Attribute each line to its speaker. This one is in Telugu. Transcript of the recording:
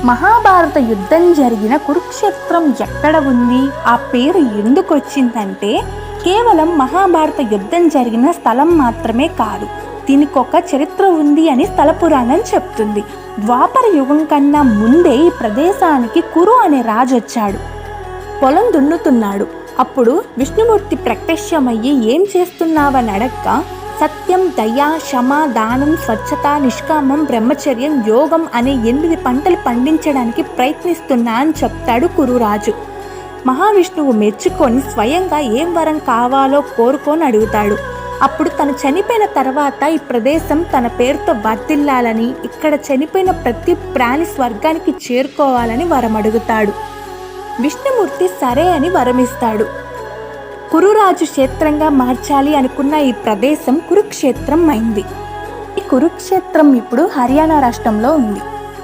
Speaker 1: మహాభారత యుద్ధం జరిగిన కురుక్షేత్రం ఎక్కడ ఉంది, ఆ పేరు ఎందుకు వచ్చిందంటే కేవలం మహాభారత యుద్ధం జరిగిన స్థలం మాత్రమే కాదు, దీనికి ఒక చరిత్ర ఉంది అని స్థల పురాణం చెప్తుంది. ద్వాపర యుగం కన్నా ముందే ఈ ప్రదేశానికి కురు అనే రాజు వచ్చాడు. పొలం దున్నుతున్నాడు. అప్పుడు విష్ణుమూర్తి ప్రత్యక్షమయ్యి ఏం చేస్తున్నావని అడగ్గా సత్యం, దయ, క్షమ, దానం, స్వచ్ఛత, నిష్కామం, బ్రహ్మచర్యం, యోగం అనే 8 పంటలు పండించడానికి ప్రయత్నిస్తున్నా అని చెప్తాడు కురురాజు. మహావిష్ణువు మెచ్చుకొని స్వయంగా ఏం వరం కావాలో కోరుకొని అడుగుతాడు. అప్పుడు తను చనిపోయిన తర్వాత ఈ ప్రదేశం తన పేరుతో వర్ధిల్లాలని, ఇక్కడ చనిపోయిన ప్రతి ప్రాణి స్వర్గానికి చేరుకోవాలని వరం అడుగుతాడు. విష్ణుమూర్తి సరే అని వరమిస్తాడు. కురురాజు క్షేత్రంగా మార్చాలి అనుకున్న ఈ ప్రదేశం కురుక్షేత్రం అయింది. ఈ కురుక్షేత్రం ఇప్పుడు హర్యానా రాష్ట్రంలో ఉంది.